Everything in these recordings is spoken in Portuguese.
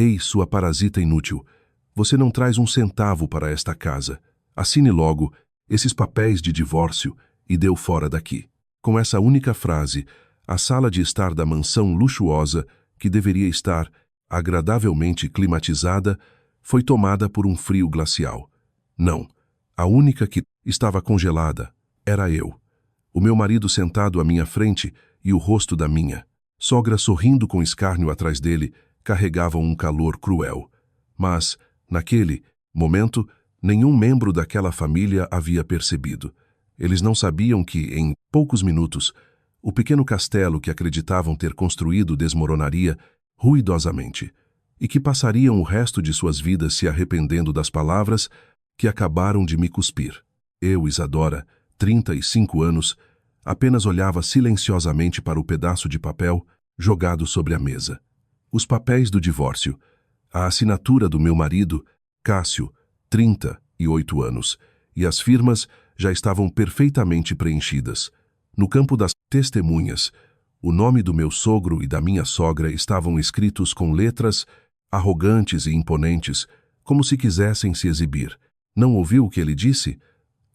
Ei, sua parasita inútil, você não traz um centavo para esta casa. Assine logo esses papéis de divórcio e deu fora daqui. Com essa única frase, a sala de estar da mansão luxuosa, que deveria estar agradavelmente climatizada, foi tomada por um frio glacial. Não, a única que estava congelada era eu. O meu marido sentado à minha frente e o rosto da minha sogra sorrindo com escárnio atrás dele carregavam um calor cruel. Mas, naquele momento, nenhum membro daquela família havia percebido. Eles não sabiam que, em poucos minutos, o pequeno castelo que acreditavam ter construído desmoronaria ruidosamente, e que passariam o resto de suas vidas se arrependendo das palavras que acabaram de me cuspir. Eu, Isadora, 35 anos, apenas olhava silenciosamente para o pedaço de papel jogado sobre a mesa. Os papéis do divórcio, a assinatura do meu marido, Cássio, 38 anos, e as firmas já estavam perfeitamente preenchidas. No campo das testemunhas, o nome do meu sogro e da minha sogra estavam escritos com letras arrogantes e imponentes, como se quisessem se exibir. Não ouviu o que ele disse?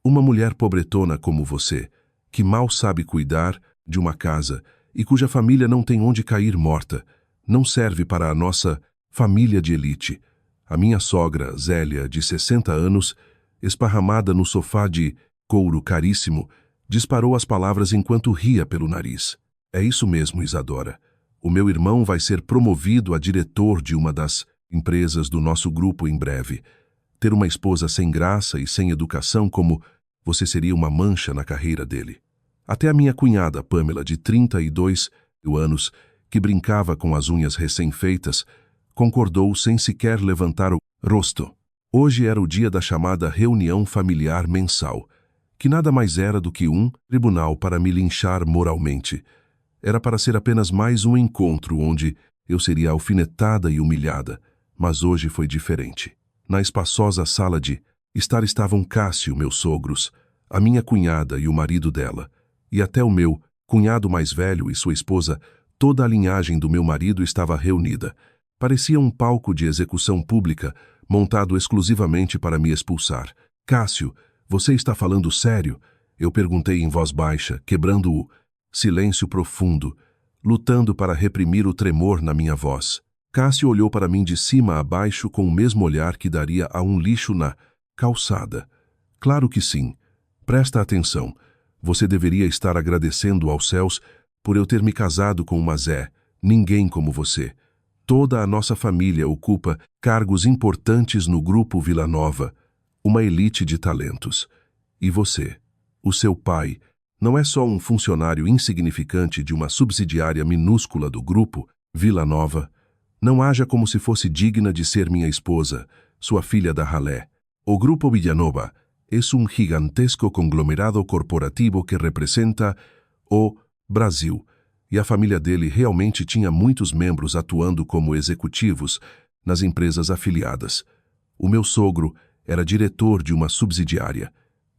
Uma mulher pobretona como você, que mal sabe cuidar de uma casa e cuja família não tem onde cair morta, não serve para a nossa família de elite. A minha sogra, Zélia, de 60 anos, esparramada no sofá de couro caríssimo, disparou as palavras enquanto ria pelo nariz. É isso mesmo, Isadora. O meu irmão vai ser promovido a diretor de uma das empresas do nosso grupo em breve. Ter uma esposa sem graça e sem educação como você seria uma mancha na carreira dele. Até a minha cunhada, Pamela, de 32 anos, que brincava com as unhas recém-feitas, concordou sem sequer levantar o rosto. Hoje era o dia da chamada reunião familiar mensal, que nada mais era do que um tribunal para me linchar moralmente. Era para ser apenas mais um encontro onde eu seria alfinetada e humilhada, mas hoje foi diferente. Na espaçosa sala de estar estavam Cássio, meus sogros, a minha cunhada e o marido dela, e até o meu cunhado mais velho e sua esposa. Toda a linhagem do meu marido estava reunida. Parecia um palco de execução pública, montado exclusivamente para me expulsar. Cássio, você está falando sério? Eu perguntei em voz baixa, quebrando o silêncio profundo, lutando para reprimir o tremor na minha voz. Cássio olhou para mim de cima a baixo com o mesmo olhar que daria a um lixo na calçada. Claro que sim. Presta atenção. Você deveria estar agradecendo aos céus por eu ter me casado com uma Zé, ninguém como você. Toda a nossa família ocupa cargos importantes no Grupo Vila Nova, uma elite de talentos. E você, o seu pai, não é só um funcionário insignificante de uma subsidiária minúscula do Grupo Vila Nova. Não haja como se fosse digna de ser minha esposa, sua filha da ralé. O Grupo Villanova é um gigantesco conglomerado corporativo que representa o Brasil, e a família dele realmente tinha muitos membros atuando como executivos nas empresas afiliadas. O meu sogro era diretor de uma subsidiária.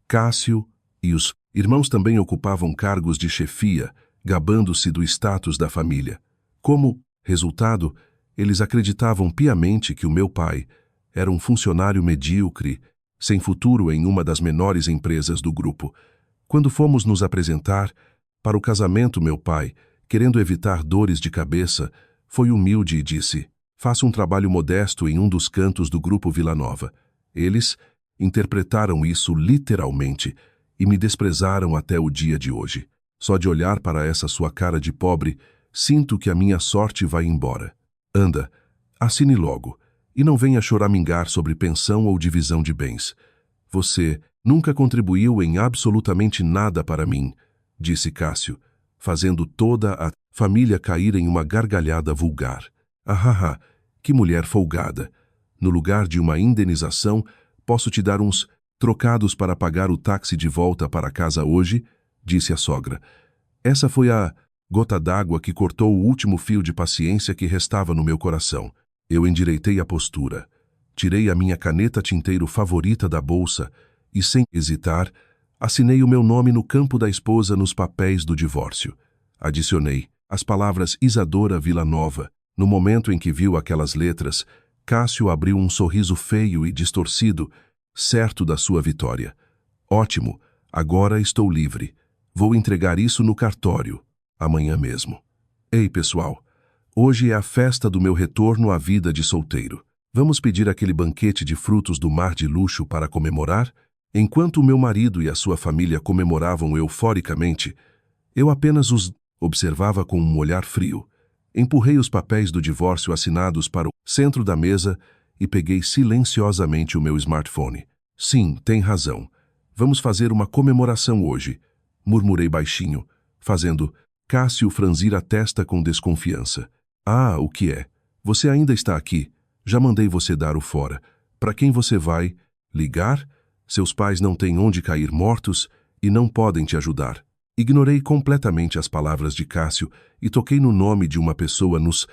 Cássio e os irmãos também ocupavam cargos de chefia, gabando-se do status da família. Como resultado, eles acreditavam piamente que o meu pai era um funcionário medíocre, sem futuro em uma das menores empresas do grupo. Quando fomos nos apresentar para o casamento, meu pai, querendo evitar dores de cabeça, foi humilde e disse: faça um trabalho modesto em um dos cantos do Grupo Vila Nova. Eles interpretaram isso literalmente e me desprezaram até o dia de hoje. Só de olhar para essa sua cara de pobre, sinto que a minha sorte vai embora. Anda, assine logo, e não venha choramingar sobre pensão ou divisão de bens. Você nunca contribuiu em absolutamente nada para mim, disse Cássio, fazendo toda a família cair em uma gargalhada vulgar. Ah, que mulher folgada! No lugar de uma indenização, posso te dar uns trocados para pagar o táxi de volta para casa hoje, disse a sogra. Essa foi a gota d'água que cortou o último fio de paciência que restava no meu coração. Eu endireitei a postura, tirei a minha caneta tinteiro favorita da bolsa e, sem hesitar, assinei o meu nome no campo da esposa nos papéis do divórcio. Adicionei as palavras Isadora Vila Nova No momento em que viu aquelas letras, Cássio abriu um sorriso feio e distorcido, certo da sua vitória. Ótimo, agora estou livre. Vou entregar isso no cartório, amanhã mesmo. Ei, pessoal, hoje é a festa do meu retorno à vida de solteiro. Vamos pedir aquele banquete de frutos do mar de luxo para comemorar? Enquanto o meu marido e a sua família comemoravam euforicamente, eu apenas os observava com um olhar frio. Empurrei os papéis do divórcio assinados para o centro da mesa e peguei silenciosamente o meu smartphone. Sim, tem razão. Vamos fazer uma comemoração hoje, murmurei baixinho, fazendo Cássio franzir a testa com desconfiança. Ah, o que é? Você ainda está aqui. Já mandei você dar o fora. Para quem você vai? Ligar? Seus pais não têm onde cair mortos e não podem te ajudar. Ignorei completamente as palavras de Cássio e toquei no nome de uma pessoa nos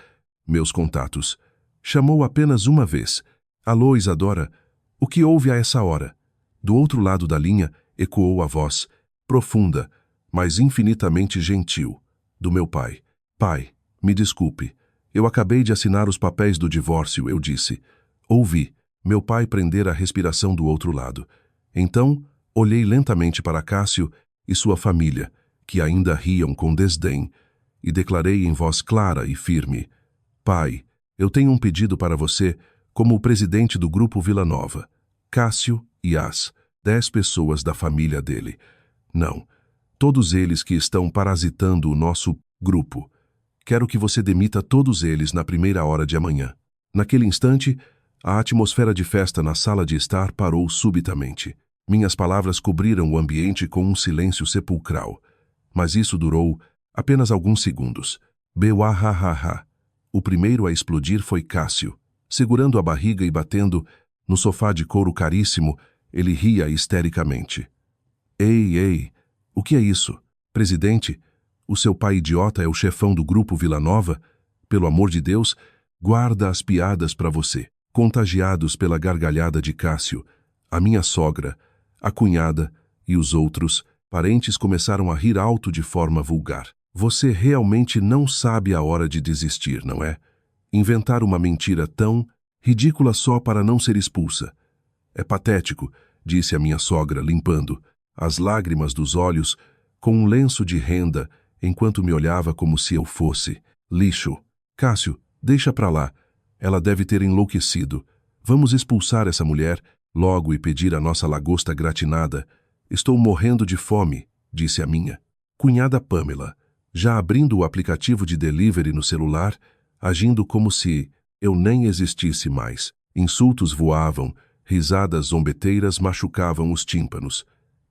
meus contatos. Chamou apenas uma vez. Alô, Isadora? O que houve a essa hora? Do outro lado da linha ecoou a voz, profunda, mas infinitamente gentil, do meu pai. Pai, me desculpe. Eu acabei de assinar os papéis do divórcio, eu disse. Ouvi. Meu pai prender a respiração do outro lado. Então, olhei lentamente para Cássio e sua família, que ainda riam com desdém, e declarei em voz clara e firme: Pai, eu tenho um pedido para você como o presidente do Grupo Vila Nova. Cássio e as 10 pessoas da família dele. Não, todos eles que estão parasitando o nosso grupo. Quero que você demita todos eles na primeira hora de amanhã. Naquele instante, a atmosfera de festa na sala de estar parou subitamente. Minhas palavras cobriram o ambiente com um silêncio sepulcral. Mas isso durou apenas alguns segundos. Beuahahaha. O primeiro a explodir foi Cássio. Segurando a barriga e batendo no sofá de couro caríssimo, ele ria histericamente. Ei, ei, o que é isso? Presidente, o seu pai idiota é o chefão do Grupo Vila Nova? Pelo amor de Deus, guarda as piadas para você. Contagiados pela gargalhada de Cássio, a minha sogra, a cunhada e os outros parentes começaram a rir alto de forma vulgar. Você realmente não sabe a hora de desistir, não é? Inventar uma mentira tão ridícula só para não ser expulsa. É patético, disse a minha sogra, limpando as lágrimas dos olhos com um lenço de renda enquanto me olhava como se eu fosse lixo. Cássio, deixa pra lá. Ela deve ter enlouquecido. Vamos expulsar essa mulher logo e pedir a nossa lagosta gratinada. Estou morrendo de fome, disse a minha cunhada Pamela, já abrindo o aplicativo de delivery no celular, agindo como se eu nem existisse mais. Insultos voavam, risadas zombeteiras machucavam os tímpanos.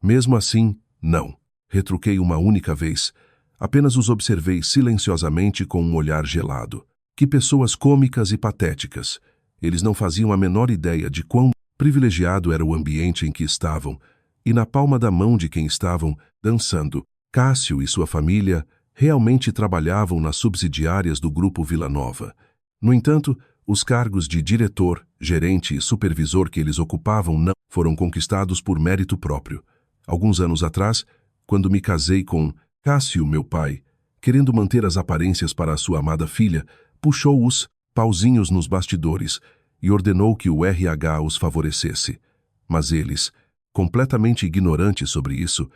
Mesmo assim, não. Retruquei uma única vez. Apenas os observei silenciosamente com um olhar gelado. Que pessoas cômicas e patéticas. Eles não faziam a menor ideia de quão privilegiado era o ambiente em que estavam, e na palma da mão de quem estavam dançando. Cássio e sua família realmente trabalhavam nas subsidiárias do Grupo Vila Nova. No entanto, os cargos de diretor, gerente e supervisor que eles ocupavam não foram conquistados por mérito próprio. Alguns anos atrás, quando me casei com Cássio, meu pai, querendo manter as aparências para a sua amada filha, puxou os pauzinhos nos bastidores e ordenou que o RH os favorecesse. Mas eles, completamente ignorantes sobre isso,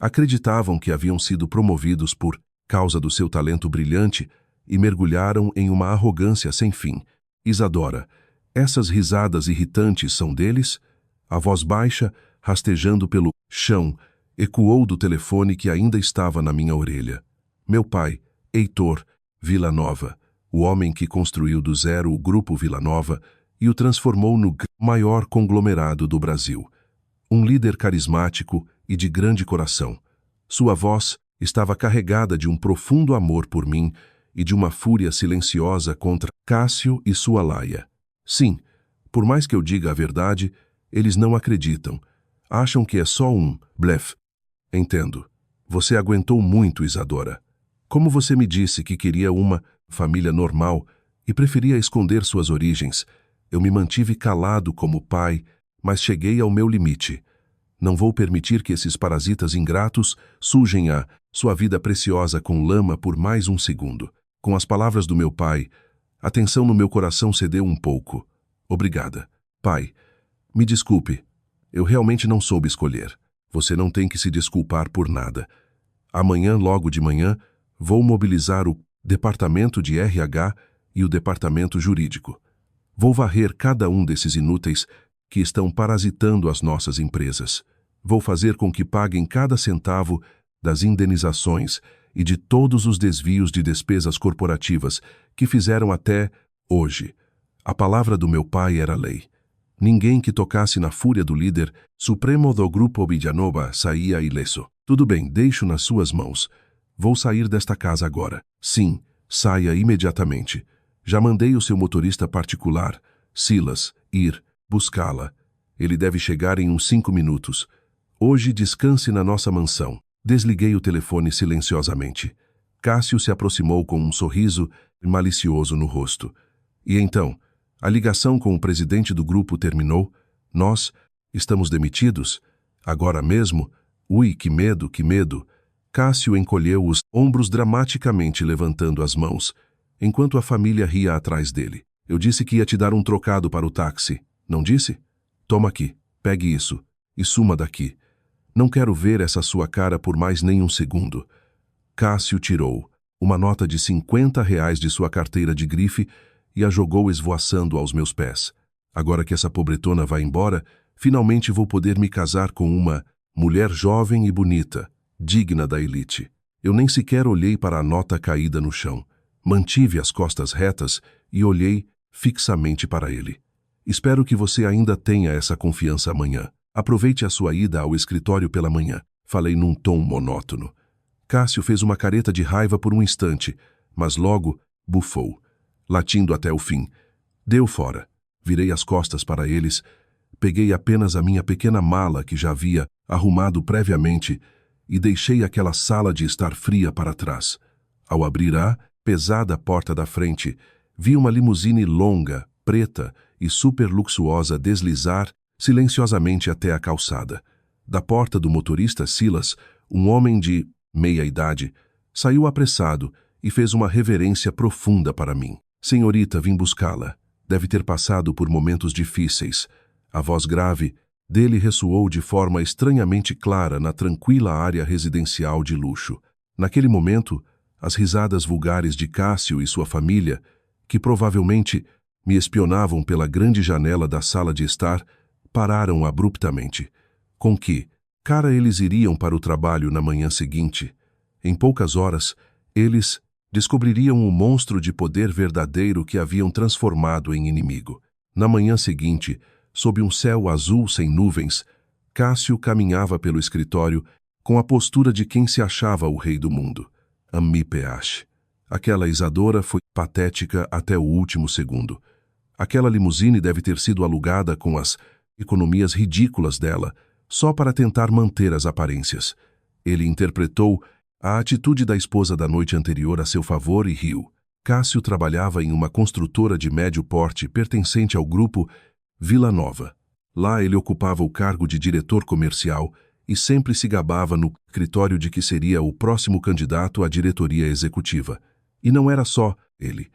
acreditavam que haviam sido promovidos por causa do seu talento brilhante e mergulharam em uma arrogância sem fim. Isadora, essas risadas irritantes são deles? A voz baixa, rastejando pelo chão, ecoou do telefone que ainda estava na minha orelha. Meu pai, Heitor Vila Nova, o homem que construiu do zero o Grupo Vila Nova e o transformou no maior conglomerado do Brasil. Um líder carismático e de grande coração. Sua voz estava carregada de um profundo amor por mim e de uma fúria silenciosa contra Cássio e sua laia. Sim, por mais que eu diga a verdade, eles não acreditam. Acham que é só um blefe. Entendo. Você aguentou muito, Isadora. Como você me disse que queria uma família normal e preferia esconder suas origens, eu me mantive calado como pai, mas cheguei ao meu limite. Não vou permitir que esses parasitas ingratos sujem sua vida preciosa com lama por mais um segundo. Com as palavras do meu pai, A tensão no meu coração cedeu um pouco. Obrigada. Pai, me desculpe. Eu realmente não soube escolher. Você não tem que se desculpar por nada. Amanhã, logo de manhã, vou mobilizar o departamento de RH e o departamento jurídico. Vou varrer cada um desses inúteis que estão parasitando as nossas empresas. Vou fazer com que paguem cada centavo das indenizações e de todos os desvios de despesas corporativas que fizeram até hoje. A palavra do meu pai era lei. Ninguém que tocasse na fúria do líder supremo do grupo Villanova saía ileso. Tudo bem, deixo nas suas mãos. Vou sair desta casa agora. Sim, saia imediatamente. Já mandei o seu motorista particular, Silas, ir buscá-la. Ele deve chegar em uns 5 minutos. Hoje descanse na nossa mansão. Desliguei o telefone silenciosamente. Cássio se aproximou com um sorriso malicioso no rosto. E então, a ligação com o presidente do grupo terminou. Nós estamos demitidos? Agora mesmo? Ui, que medo, que medo. Cássio encolheu os ombros dramaticamente, levantando as mãos, enquanto a família ria atrás dele. Eu disse que ia te dar um trocado para o táxi. Não disse? Toma aqui, pegue isso e suma daqui. Não quero ver essa sua cara por mais nem um segundo. Cássio tirou uma nota de R$ 50 de sua carteira de grife e a jogou esvoaçando aos meus pés. Agora que essa pobretona vai embora, finalmente vou poder me casar com uma mulher jovem e bonita, digna da elite. Eu nem sequer olhei para a nota caída no chão. Mantive as costas retas e olhei fixamente para ele. Espero que você ainda tenha essa confiança amanhã. Aproveite a sua ida ao escritório pela manhã. Falei num tom monótono. Cássio fez uma careta de raiva por um instante, mas logo bufou, latindo até o fim. Deu fora. Virei as costas para eles. Peguei apenas a minha pequena mala que já havia arrumado previamente e deixei aquela sala de estar fria para trás. Ao abrir a pesada porta da frente, vi uma limusine longa, preta e super luxuosa deslizar silenciosamente até a calçada. Da porta do motorista Silas, um homem de meia-idade, saiu apressado e fez uma reverência profunda para mim. Senhorita, vim buscá-la. Deve ter passado por momentos difíceis. A voz grave dele ressoou de forma estranhamente clara na tranquila área residencial de luxo. Naquele momento, as risadas vulgares de Cássio e sua família, que provavelmente me espionavam pela grande janela da sala de estar, pararam abruptamente. Com que cara eles iriam para o trabalho na manhã seguinte? Em poucas horas, eles descobririam o monstro de poder verdadeiro que haviam transformado em inimigo. Na manhã seguinte, sob um céu azul sem nuvens, Cássio caminhava pelo escritório com a postura de quem se achava o rei do mundo. Ami Peache. Aquela Isadora foi patética até o último segundo. Aquela limusine deve ter sido alugada com as economias ridículas dela, só para tentar manter as aparências. Ele interpretou a atitude da esposa da noite anterior a seu favor e riu. Cássio trabalhava em uma construtora de médio porte pertencente ao grupo Vila Nova. Lá ele ocupava o cargo de diretor comercial e sempre se gabava no escritório de que seria o próximo candidato à diretoria executiva. E não era só ele.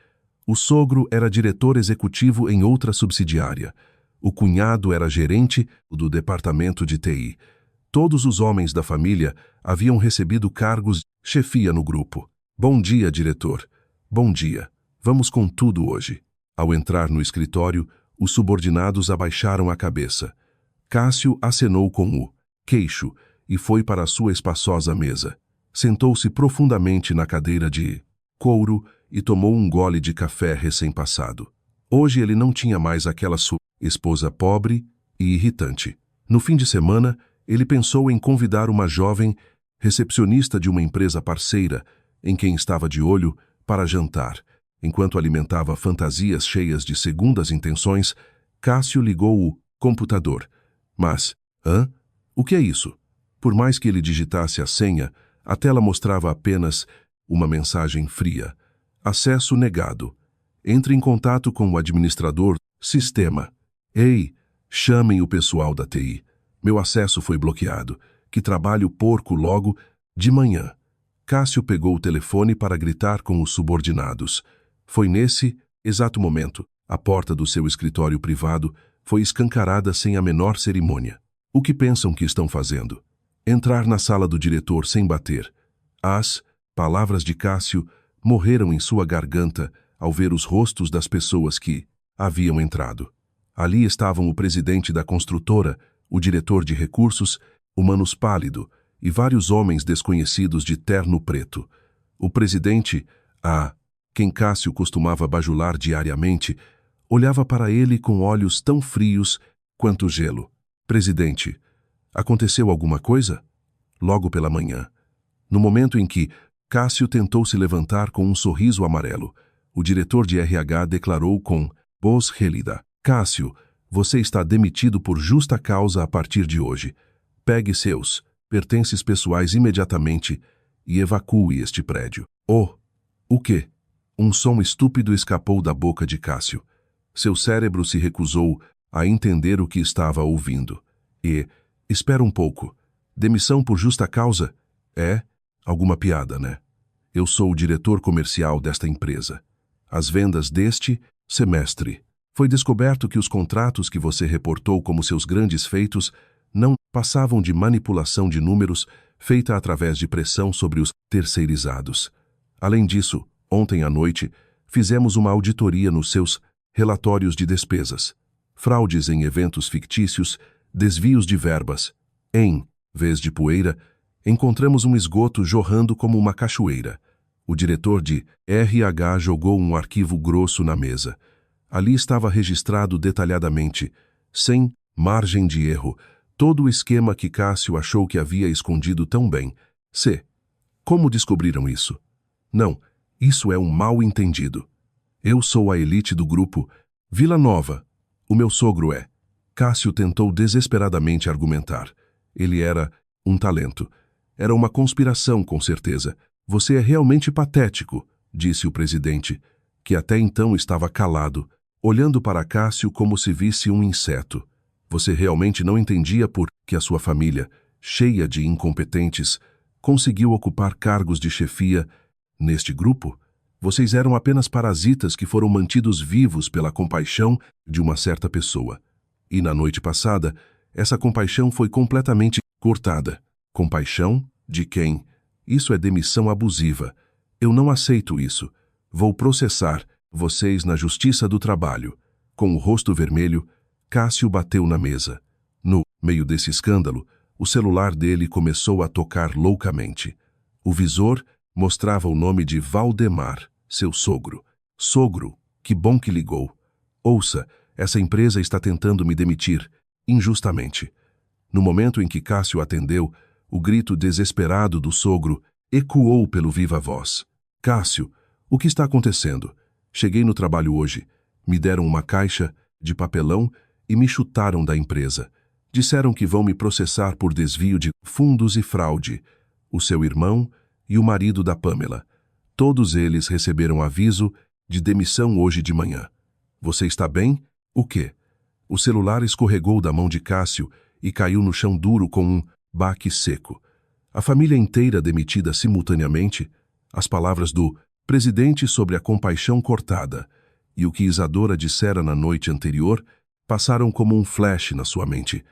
O sogro era diretor executivo em outra subsidiária. O cunhado era gerente do departamento de TI. Todos os homens da família haviam recebido cargos de chefia no grupo. Bom dia, diretor. Bom dia. Vamos com tudo hoje. Ao entrar no escritório, os subordinados abaixaram a cabeça. Cássio acenou com o queixo e foi para a sua espaçosa mesa. Sentou-se profundamente na cadeira de couro e tomou um gole de café recém-passado. Hoje ele não tinha mais aquela sua esposa pobre e irritante. No fim de semana, ele pensou em convidar uma jovem recepcionista de uma empresa parceira, em quem estava de olho, para jantar. Enquanto alimentava fantasias cheias de segundas intenções, Cássio ligou o computador. Mas, o que é isso? Por mais que ele digitasse a senha, a tela mostrava apenas uma mensagem fria. Acesso negado. Entre em contato com o administrador sistema. Ei, chamem o pessoal da TI. Meu acesso foi bloqueado. Que trabalho porco logo de manhã. Cássio pegou o telefone para gritar com os subordinados. Foi nesse exato momento, a porta do seu escritório privado foi escancarada sem a menor cerimônia. O que pensam que estão fazendo? Entrar na sala do diretor sem bater. As palavras de Cássio morreram em sua garganta ao ver os rostos das pessoas que haviam entrado. Ali estavam o presidente da construtora, o diretor de recursos, o Manus Pálido e vários homens desconhecidos de terno preto. O presidente, quem Cássio costumava bajular diariamente, olhava para ele com olhos tão frios quanto gelo. Presidente, aconteceu alguma coisa? Logo pela manhã. No momento em que Cássio tentou se levantar com um sorriso amarelo, o diretor de RH declarou com voz rélida: Cássio, você está demitido por justa causa a partir de hoje. Pegue seus pertences pessoais imediatamente e evacue este prédio. O quê? Um som estúpido escapou da boca de Cássio. Seu cérebro se recusou a entender o que estava ouvindo. Espera um pouco. Demissão por justa causa? Alguma piada, né? Eu sou o diretor comercial desta empresa. As vendas deste semestre. Foi descoberto que os contratos que você reportou como seus grandes feitos não passavam de manipulação de números feita através de pressão sobre os terceirizados. Além disso, ontem à noite, fizemos uma auditoria nos seus relatórios de despesas. Fraudes em eventos fictícios, desvios de verbas. Em vez de poeira, encontramos um esgoto jorrando como uma cachoeira. O diretor de RH jogou um arquivo grosso na mesa. Ali estava registrado detalhadamente, sem margem de erro, todo o esquema que Cássio achou que havia escondido tão bem. Como descobriram isso? Não, isso é um mal-entendido. Eu sou a elite do grupo Vila Nova. O meu sogro é. Cássio tentou desesperadamente argumentar. Ele era um talento. Era uma conspiração, com certeza. Você é realmente patético, disse o presidente, que até então estava calado, olhando para Cássio como se visse um inseto. Você realmente não entendia por que a sua família, cheia de incompetentes, conseguiu ocupar cargos de chefia neste grupo? Vocês eram apenas parasitas que foram mantidos vivos pela compaixão de uma certa pessoa. E na noite passada, essa compaixão foi completamente cortada. Compaixão? De quem? Isso é demissão abusiva. Eu não aceito isso. Vou processar vocês na Justiça do Trabalho. Com o rosto vermelho, Cássio bateu na mesa. No meio desse escândalo, o celular dele começou a tocar loucamente. O visor mostrava o nome de Valdemar, seu sogro. Sogro, que bom que ligou. Ouça, essa empresa está tentando me demitir, injustamente. No momento em que Cássio atendeu, o grito desesperado do sogro ecoou pelo viva voz. Cássio, o que está acontecendo? Cheguei no trabalho hoje. Me deram uma caixa de papelão e me chutaram da empresa. Disseram que vão me processar por desvio de fundos e fraude. O seu irmão e o marido da Pamela. Todos eles receberam aviso de demissão hoje de manhã. Você está bem? O quê? O celular escorregou da mão de Cássio e caiu no chão duro com um baque seco. A família inteira demitida simultaneamente, as palavras do presidente sobre a compaixão cortada e o que Isadora dissera na noite anterior passaram como um flash na sua mente.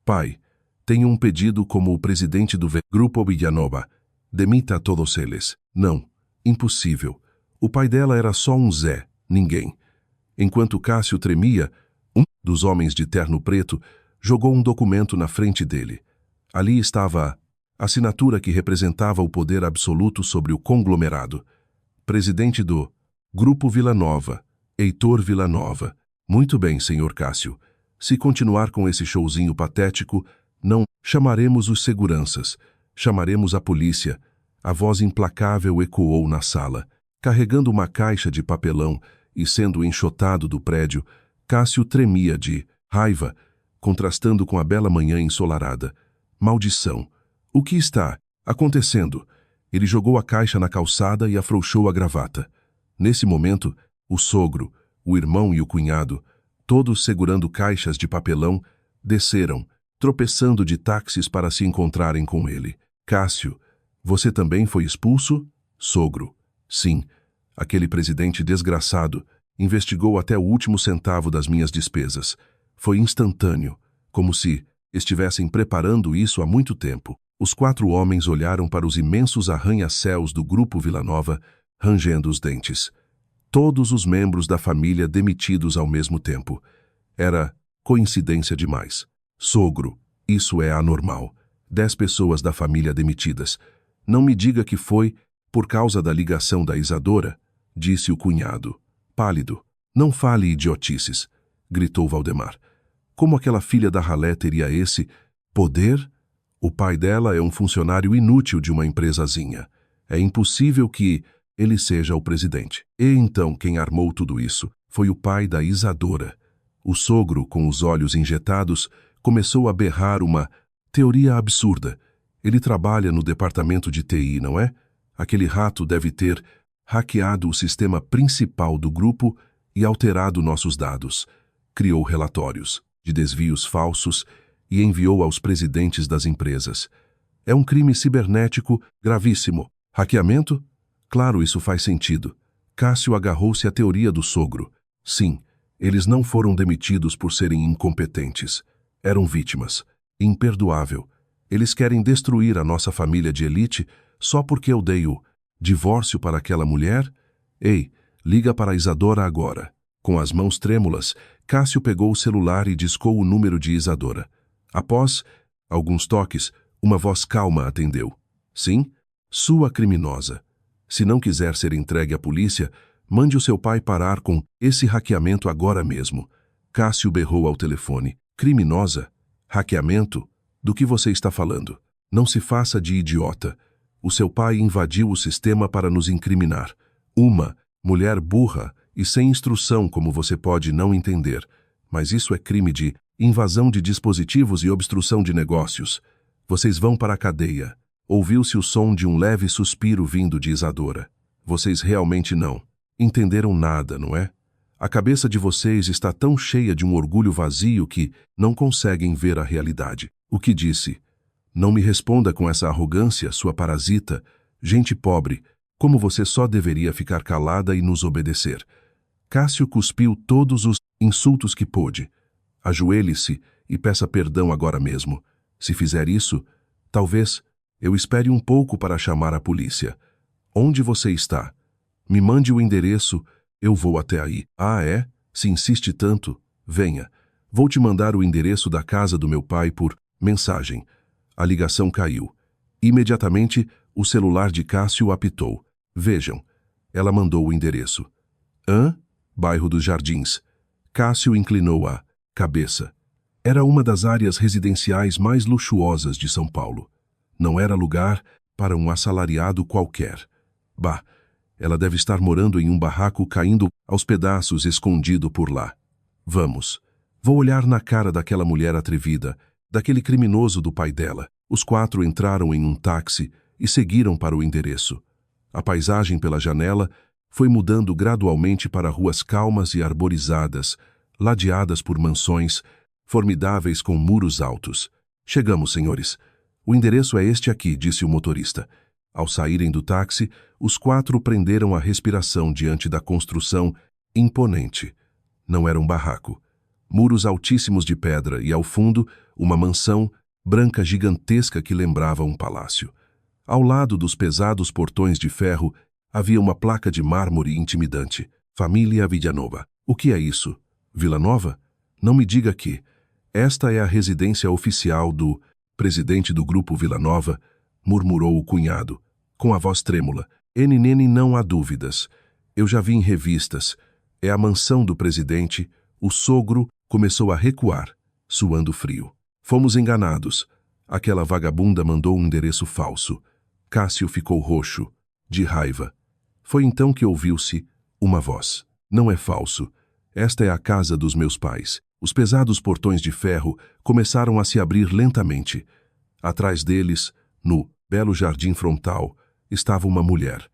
Pai, tenho um pedido como o presidente do Grupo Villanova. Demita a todos eles. Não, impossível. O pai dela era só um Zé, ninguém. Enquanto Cássio tremia, um dos homens de terno preto jogou um documento na frente dele. Ali estava a assinatura que representava o poder absoluto sobre o conglomerado. Presidente do Grupo Vila Nova, Heitor Vila Nova. Muito bem, senhor Cássio. Se continuar com esse showzinho patético, não chamaremos os seguranças, chamaremos a polícia. A voz implacável ecoou na sala. Carregando uma caixa de papelão e sendo enxotado do prédio, Cássio tremia de raiva, contrastando com a bela manhã ensolarada. Maldição! O que está acontecendo? Ele jogou a caixa na calçada e afrouxou a gravata. Nesse momento, o sogro, o irmão e o cunhado, todos segurando caixas de papelão, desceram, tropeçando de táxis para se encontrarem com ele. Cássio, você também foi expulso? Sogro. Sim, aquele presidente desgraçado Investigou até o último centavo das minhas despesas. Foi instantâneo, como se estivessem preparando isso há muito tempo. Os 4 homens olharam para os imensos arranha-céus do grupo Vila Nova, rangendo os dentes. Todos os membros da família demitidos ao mesmo tempo. Era coincidência demais. Sogro, isso é anormal. 10 pessoas da família demitidas. Não me diga que foi por causa da ligação da Isadora, disse o cunhado, pálido. Não fale idiotices, gritou Valdemar. Como aquela filha da ralé teria esse poder? O pai dela é um funcionário inútil de uma empresazinha. É impossível que ele seja o presidente. E então quem armou tudo isso foi o pai da Isadora. O sogro, com os olhos injetados, começou a berrar uma teoria absurda. Ele trabalha no departamento de TI, não é? Aquele rato deve ter hackeado o sistema principal do grupo e alterado nossos dados. Criou relatórios de desvios falsos e enviou aos presidentes das empresas. É um crime cibernético gravíssimo. Hackeamento? Claro, isso faz sentido. Cássio agarrou-se à teoria do sogro. Sim, eles não foram demitidos por serem incompetentes. Eram vítimas. Imperdoável. Eles querem destruir a nossa família de elite só porque eu dei o divórcio para aquela mulher? Ei, liga para a Isadora agora. Com as mãos trêmulas, Cássio pegou o celular e discou o número de Isadora. Após alguns toques, uma voz calma atendeu. Sim, sua criminosa. Se não quiser ser entregue à polícia, mande o seu pai parar com esse hackeamento agora mesmo. Cássio berrou ao telefone. Criminosa? Hackeamento? Do que você está falando? Não se faça de idiota. O seu pai invadiu o sistema para nos incriminar. Uma mulher burra e sem instrução, como você pode não entender. Mas isso é crime de invasão de dispositivos e obstrução de negócios. Vocês vão para a cadeia. Ouviu-se o som de um leve suspiro vindo de Isadora. Vocês realmente não entenderam nada, não é? A cabeça de vocês está tão cheia de um orgulho vazio que não conseguem ver a realidade. O que disse? Não me responda com essa arrogância, sua parasita. Gente pobre, como você só deveria ficar calada e nos obedecer. Cássio cuspiu todos os insultos que pôde. Ajoelhe-se e peça perdão agora mesmo. Se fizer isso, talvez eu espere um pouco para chamar a polícia. Onde você está? Me mande o endereço, eu vou até aí. Ah, é? Se insiste tanto, venha. Vou te mandar o endereço da casa do meu pai por mensagem. A ligação caiu. Imediatamente, o celular de Cássio apitou. Vejam, ela mandou o endereço. Hã? Bairro dos Jardins. Cássio inclinou a cabeça. Era uma das áreas residenciais mais luxuosas de São Paulo. Não era lugar para um assalariado qualquer. Bah, ela deve estar morando em um barraco caindo aos pedaços escondido por lá. Vamos. Vou olhar na cara daquela mulher atrevida, daquele criminoso do pai dela. Os 4 entraram em um táxi e seguiram para o endereço. A paisagem pela janela foi mudando gradualmente para ruas calmas e arborizadas, ladeadas por mansões, formidáveis com muros altos. Chegamos, senhores. O endereço é este aqui, disse o motorista. Ao saírem do táxi, os 4 prenderam a respiração diante da construção imponente. Não era um barraco. Muros altíssimos de pedra e, ao fundo, uma mansão branca gigantesca que lembrava um palácio. Ao lado dos pesados portões de ferro, havia uma placa de mármore intimidante. Família Villanova. O que é isso? Vila Nova? Não me diga que. Esta é a residência oficial do presidente do grupo Vila Nova, murmurou o cunhado, com a voz trêmula. Nene, não há dúvidas. Eu já vi em revistas. É a mansão do presidente. O sogro começou a recuar, suando frio. Fomos enganados. Aquela vagabunda mandou um endereço falso. Cássio ficou roxo, de raiva. Foi então que ouviu-se uma voz. Não é falso. Esta é a casa dos meus pais. Os pesados portões de ferro começaram a se abrir lentamente. Atrás deles, no belo jardim frontal, estava uma mulher.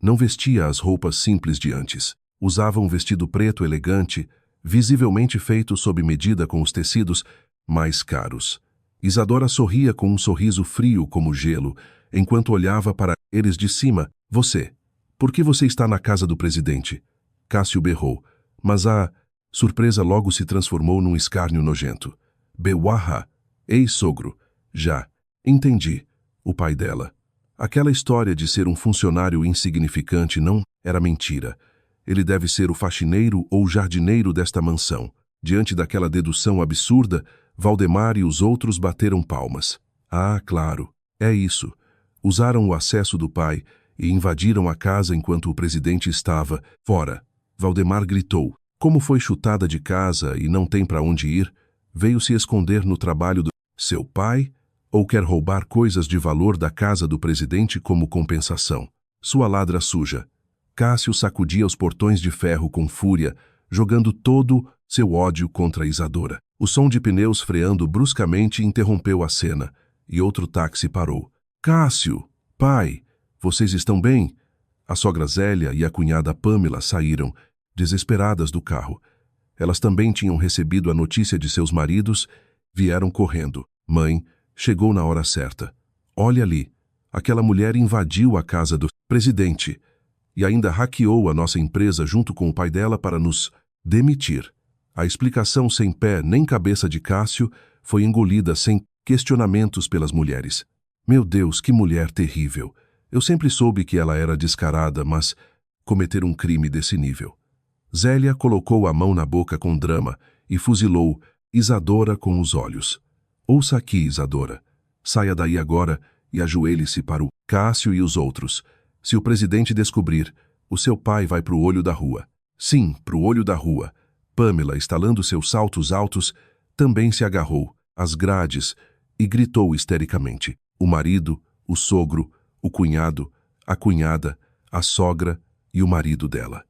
Não vestia as roupas simples de antes. Usava um vestido preto elegante, visivelmente feito sob medida com os tecidos mais caros. Isadora sorria com um sorriso frio como gelo, enquanto olhava para eles de cima. Você, por que você está na casa do presidente? Cássio berrou. Mas a surpresa logo se transformou num escárnio nojento. Bewaha! Ei, sogro! Já! Entendi. O pai dela. Aquela história de ser um funcionário insignificante não era mentira. Ele deve ser o faxineiro ou jardineiro desta mansão. Diante daquela dedução absurda, Valdemar e os outros bateram palmas. Ah, claro, é isso. Usaram o acesso do pai e invadiram a casa enquanto o presidente estava fora. Valdemar gritou. Como foi chutada de casa e não tem para onde ir, veio se esconder no trabalho do seu pai ou quer roubar coisas de valor da casa do presidente como compensação. Sua ladra suja. Cássio sacudia os portões de ferro com fúria, jogando todo seu ódio contra Isadora. O som de pneus freando bruscamente interrompeu a cena, e outro táxi parou. Cássio! Pai! Vocês estão bem? A sogra Zélia e a cunhada Pâmela saíram, desesperadas do carro. Elas também tinham recebido a notícia de seus maridos, vieram correndo. Mãe, chegou na hora certa. Olha ali, aquela mulher invadiu a casa do presidente e ainda hackeou a nossa empresa junto com o pai dela para nos demitir. A explicação sem pé nem cabeça de Cássio foi engolida sem questionamentos pelas mulheres. Meu Deus, que mulher terrível! Eu sempre soube que ela era descarada, mas cometer um crime desse nível. Zélia colocou a mão na boca com drama e fuzilou Isadora com os olhos. Ouça aqui, Isadora. Saia daí agora e ajoelhe-se para o Cássio e os outros. Se o presidente descobrir, o seu pai vai para o olho da rua. Sim, para o olho da rua. Pâmela, estalando seus saltos altos, também se agarrou às grades e gritou histericamente. O marido, o sogro, o cunhado, a cunhada, a sogra e o marido dela.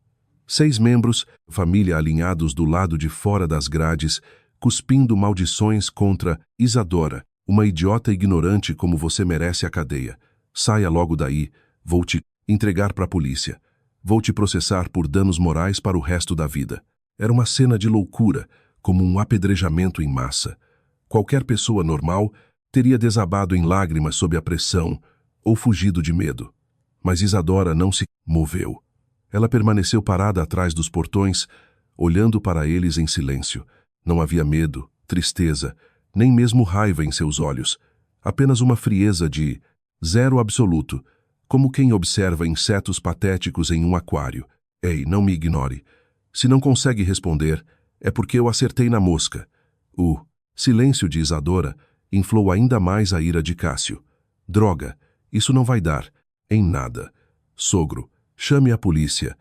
6 membros, família alinhados do lado de fora das grades, cuspindo maldições contra Isadora, uma idiota ignorante como você merece a cadeia. Saia logo daí, vou te entregar para a polícia. Vou te processar por danos morais para o resto da vida. Era uma cena de loucura, como um apedrejamento em massa. Qualquer pessoa normal teria desabado em lágrimas sob a pressão ou fugido de medo. Mas Isadora não se moveu. Ela permaneceu parada atrás dos portões, olhando para eles em silêncio. Não havia medo, tristeza, nem mesmo raiva em seus olhos. Apenas uma frieza de zero absoluto, como quem observa insetos patéticos em um aquário. Ei, não me ignore. Se não consegue responder, é porque eu acertei na mosca. O silêncio de Isadora inflou ainda mais a ira de Cássio. Droga, isso não vai dar em nada. Sogro, chame a polícia.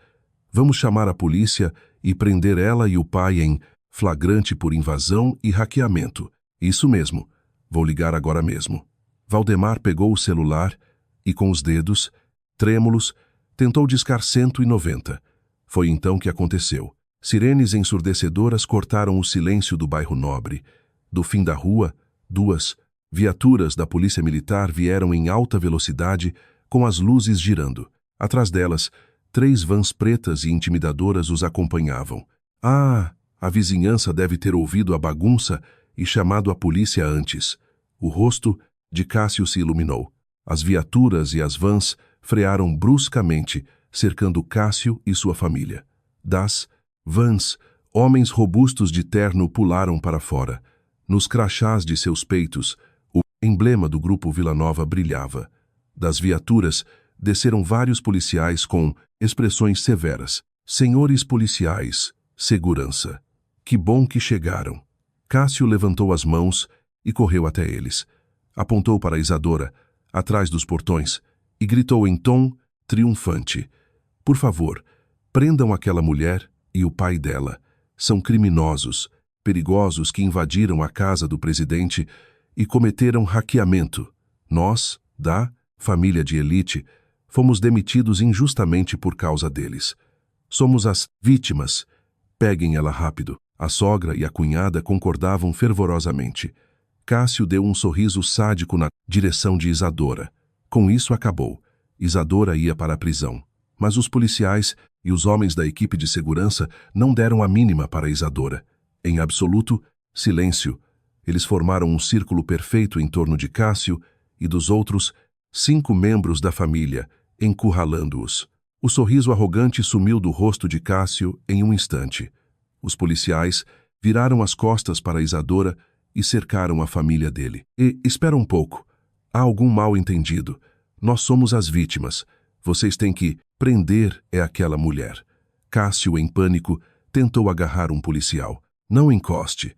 Vamos chamar a polícia e prender ela e o pai em flagrante por invasão e hackeamento. Isso mesmo. Vou ligar agora mesmo. Valdemar pegou o celular e, com os dedos, trêmulos, tentou discar 190. Foi então que aconteceu. Sirenes ensurdecedoras cortaram o silêncio do bairro Nobre. Do fim da rua, 2 viaturas da polícia militar vieram em alta velocidade, com as luzes girando. Atrás delas, 3 vans pretas e intimidadoras os acompanhavam. Ah, a vizinhança deve ter ouvido a bagunça e chamado a polícia antes. O rosto de Cássio se iluminou. As viaturas e as vans frearam bruscamente, cercando Cássio e sua família. Das vans, homens robustos de terno pularam para fora. Nos crachás de seus peitos, o emblema do grupo Vila Nova brilhava. Das viaturas, desceram vários policiais com expressões severas. Senhores policiais, segurança. Que bom que chegaram. Cássio levantou as mãos e correu até eles. Apontou para Isadora, atrás dos portões, e gritou em tom triunfante. Por favor, prendam aquela mulher e o pai dela. São criminosos, perigosos que invadiram a casa do presidente e cometeram hackeamento. Nós, da família de elite, fomos demitidos injustamente por causa deles. Somos as vítimas. Peguem ela rápido. A sogra e a cunhada concordavam fervorosamente. Cássio deu um sorriso sádico na direção de Isadora. Com isso acabou. Isadora ia para a prisão. Mas os policiais e os homens da equipe de segurança não deram a mínima para Isadora. Em absoluto silêncio, eles formaram um círculo perfeito em torno de Cássio e dos outros 5 membros da família, encurralando-os. O sorriso arrogante sumiu do rosto de Cássio em um instante. Os policiais viraram as costas para Isadora e cercaram a família dele. Espera um pouco. Há algum mal-entendido. Nós somos as vítimas. Vocês têm que prender aquela mulher. Cássio, em pânico, tentou agarrar um policial. Não encoste.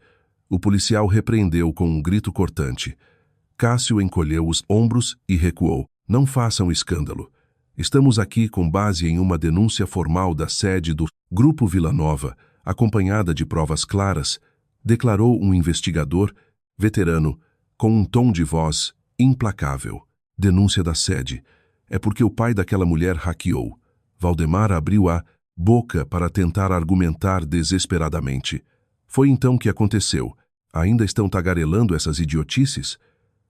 O policial repreendeu com um grito cortante. Cássio encolheu os ombros e recuou. Não façam escândalo. Estamos aqui com base em uma denúncia formal da sede do Grupo Vila Nova, acompanhada de provas claras, declarou um investigador, veterano, com um tom de voz implacável. Denúncia da sede. É porque o pai daquela mulher hackeou. Valdemar abriu a boca para tentar argumentar desesperadamente. Foi então que aconteceu. Ainda estão tagarelando essas idiotices?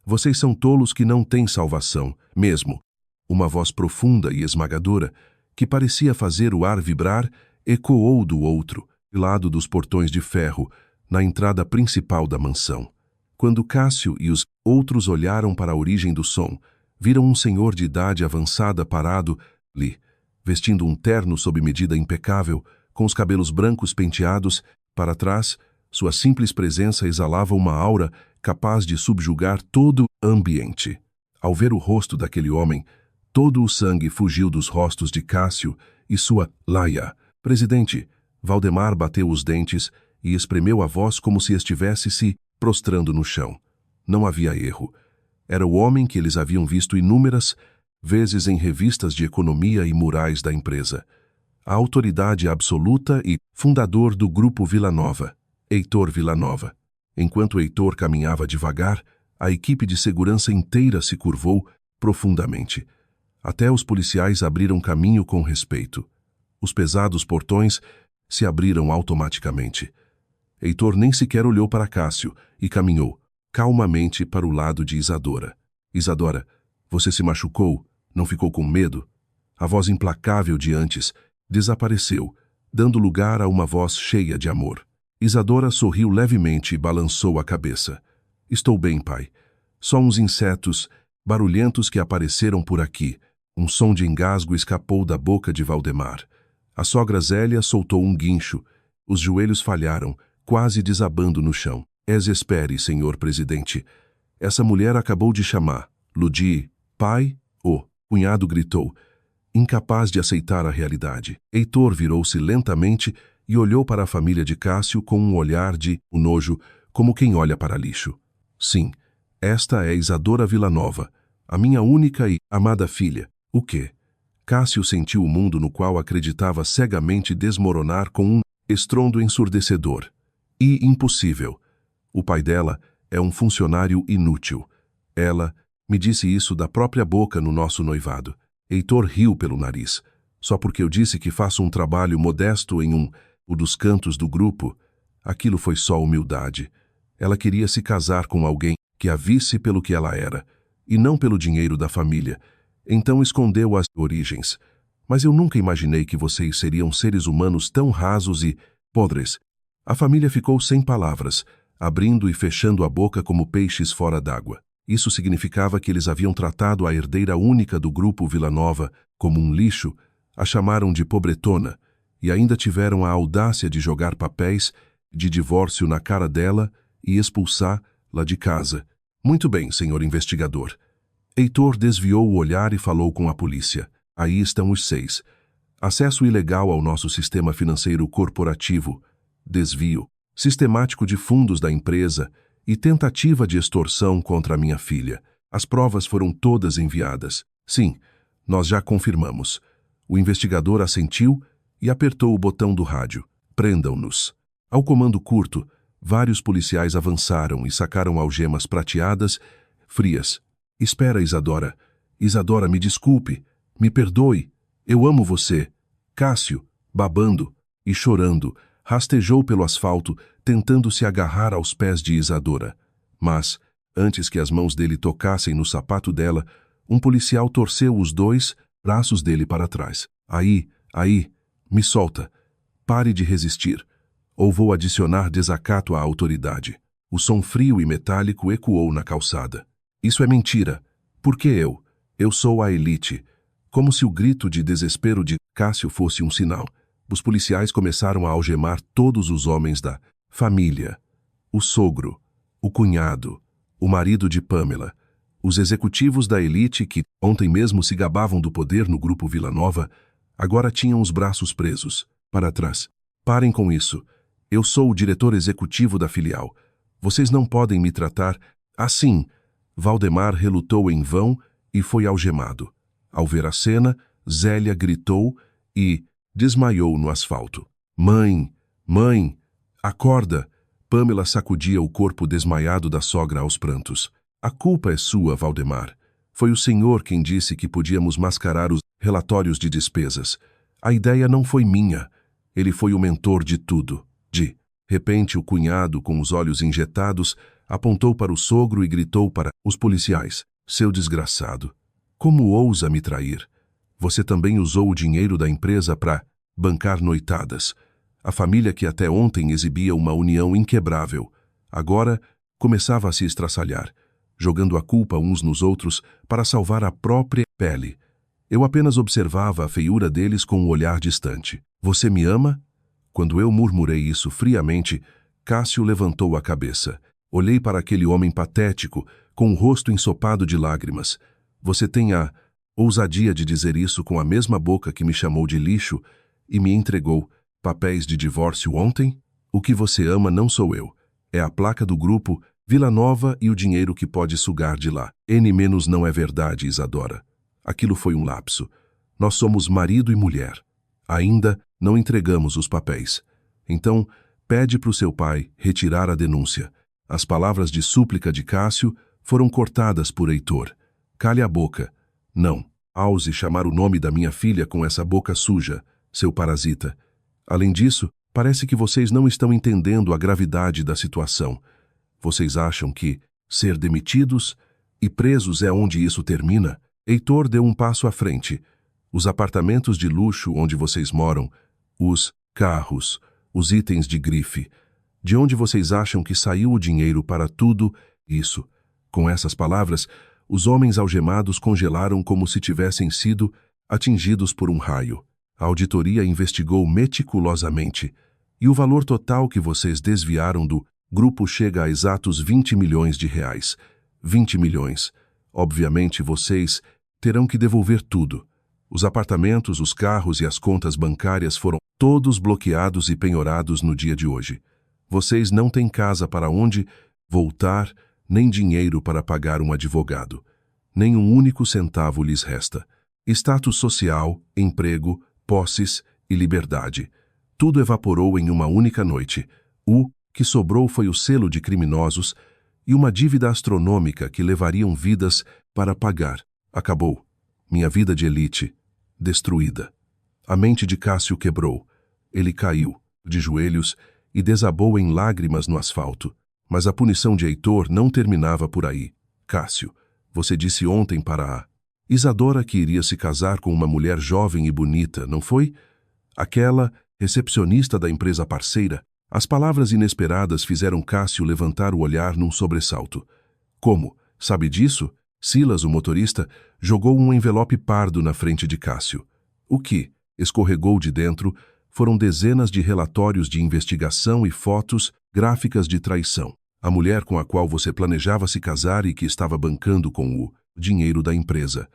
Vocês são tolos que não têm salvação, mesmo. Uma voz profunda e esmagadora, que parecia fazer o ar vibrar, ecoou do outro lado dos portões de ferro, na entrada principal da mansão. Quando Cássio e os outros olharam para a origem do som, viram um senhor de idade avançada parado ali, vestindo um terno sob medida impecável, com os cabelos brancos penteados para trás. Sua simples presença exalava uma aura capaz de subjugar todo o ambiente. Ao ver o rosto daquele homem, todo o sangue fugiu dos rostos de Cássio e sua laia. Presidente, Valdemar bateu os dentes e espremeu a voz como se estivesse se prostrando no chão. Não havia erro. Era o homem que eles haviam visto inúmeras vezes em revistas de economia e murais da empresa. A autoridade absoluta e fundador do Grupo Vila Nova, Heitor Vila Nova. Enquanto Heitor caminhava devagar, a equipe de segurança inteira se curvou profundamente. Até os policiais abriram caminho com respeito. Os pesados portões se abriram automaticamente. Heitor nem sequer olhou para Cássio e caminhou calmamente para o lado de Isadora. Isadora, você se machucou? Não ficou com medo? A voz implacável de antes desapareceu, dando lugar a uma voz cheia de amor. Isadora sorriu levemente e balançou a cabeça. Estou bem, pai. Só uns insetos barulhentos que apareceram por aqui. Um som de engasgo escapou da boca de Valdemar. A sogra Zélia soltou um guincho. Os joelhos falharam, quase desabando no chão. Espere, senhor presidente. Essa mulher acabou de chamar. Ludi, pai, o cunhado gritou, incapaz de aceitar a realidade. Heitor virou-se lentamente e olhou para a família de Cássio com um olhar de nojo, como quem olha para lixo. Sim, esta é Isadora Vila Nova, a minha única e amada filha. O quê? Cássio sentiu o mundo no qual acreditava cegamente desmoronar com um estrondo ensurdecedor. E impossível. O pai dela é um funcionário inútil. Ela me disse isso da própria boca no nosso noivado. Heitor riu pelo nariz. Só porque eu disse que faço um trabalho modesto em o dos cantos do grupo. Aquilo foi só humildade. Ela queria se casar com alguém que a visse pelo que ela era, e não pelo dinheiro da família. Então escondeu as origens. Mas eu nunca imaginei que vocês seriam seres humanos tão rasos e podres. A família ficou sem palavras, abrindo e fechando a boca como peixes fora d'água. Isso significava que eles haviam tratado a herdeira única do grupo Vila Nova como um lixo, a chamaram de pobretona, e ainda tiveram a audácia de jogar papéis de divórcio na cara dela e expulsá-la de casa. Muito bem, senhor investigador. Heitor desviou o olhar e falou com a polícia. Aí estão os 6. Acesso ilegal ao nosso sistema financeiro corporativo, desvio sistemático de fundos da empresa e tentativa de extorsão contra a minha filha. As provas foram todas enviadas. Sim, nós já confirmamos. O investigador assentiu e apertou o botão do rádio. Prendam-nos. Ao comando curto, vários policiais avançaram e sacaram algemas prateadas, frias. Espera, Isadora. Isadora, me desculpe. Me perdoe. Eu amo você. Cássio, babando e chorando, rastejou pelo asfalto, tentando se agarrar aos pés de Isadora. Mas, antes que as mãos dele tocassem no sapato dela, um policial torceu os 2 braços dele para trás. Aí, me solta. Pare de resistir. Ou vou adicionar desacato à autoridade. O som frio e metálico ecoou na calçada. Isso é mentira. Por que eu? Eu sou a elite. Como se o grito de desespero de Cássio fosse um sinal. Os policiais começaram a algemar todos os homens da família. O sogro, o cunhado, o marido de Pamela, os executivos da elite que ontem mesmo se gabavam do poder no grupo Vila Nova, agora tinham os braços presos, para trás. Parem com isso. Eu sou o diretor executivo da filial. Vocês não podem me tratar assim. Valdemar relutou em vão e foi algemado. Ao ver a cena, Zélia gritou e desmaiou no asfalto. Mãe, mãe, acorda! Pamela sacudia o corpo desmaiado da sogra aos prantos. A culpa é sua, Valdemar. Foi o senhor quem disse que podíamos mascarar os relatórios de despesas. A ideia não foi minha. Ele foi o mentor de tudo. De repente, o cunhado, com os olhos injetados, apontou para o sogro e gritou para os policiais. Seu desgraçado, como ousa me trair? Você também usou o dinheiro da empresa para bancar noitadas. A família que até ontem exibia uma união inquebrável, agora começava a se estraçalhar, jogando a culpa uns nos outros para salvar a própria pele. Eu apenas observava a feiura deles com um olhar distante. Você me ama? Quando eu murmurei isso friamente, Cássio levantou a cabeça. Olhei para aquele homem patético, com o rosto ensopado de lágrimas. Você tem a ousadia de dizer isso com a mesma boca que me chamou de lixo e me entregou papéis de divórcio ontem? O que você ama não sou eu. É a placa do grupo Vila Nova e o dinheiro que pode sugar de lá. N- não é verdade, Isadora. Aquilo foi um lapso. Nós somos marido e mulher. Ainda não entregamos os papéis. Então, pede para o seu pai retirar a denúncia. As palavras de súplica de Cássio foram cortadas por Heitor. Cale a boca. Não. Ouse chamar o nome da minha filha com essa boca suja, seu parasita. Além disso, parece que vocês não estão entendendo a gravidade da situação. Vocês acham que ser demitidos e presos é onde isso termina? Heitor deu um passo à frente. Os apartamentos de luxo onde vocês moram, os carros, os itens de grife. De onde vocês acham que saiu o dinheiro para tudo isso? Com essas palavras, os homens algemados congelaram como se tivessem sido atingidos por um raio. A auditoria investigou meticulosamente, e o valor total que vocês desviaram do grupo chega a exatos 20 milhões de reais. 20 milhões. Obviamente vocês terão que devolver tudo. Os apartamentos, os carros e as contas bancárias foram todos bloqueados e penhorados no dia de hoje. Vocês não têm casa para onde voltar, nem dinheiro para pagar um advogado. Nem um único centavo lhes resta. Status social, emprego, posses e liberdade. Tudo evaporou em uma única noite. O que sobrou foi o selo de criminosos e uma dívida astronômica que levariam vidas para pagar. Acabou. Minha vida de elite, destruída. A mente de Cássio quebrou. Ele caiu, de joelhos, e desabou em lágrimas no asfalto. Mas a punição de Heitor não terminava por aí. Cássio, você disse ontem para a Isadora que iria se casar com uma mulher jovem e bonita, não foi? Aquela recepcionista da empresa parceira. As palavras inesperadas fizeram Cássio levantar o olhar num sobressalto. Como? Sabe disso? Silas, o motorista, jogou um envelope pardo na frente de Cássio. O que escorregou de dentro foram dezenas de relatórios de investigação e fotos gráficas de traição. A mulher com a qual você planejava se casar e que estava bancando com o dinheiro da empresa.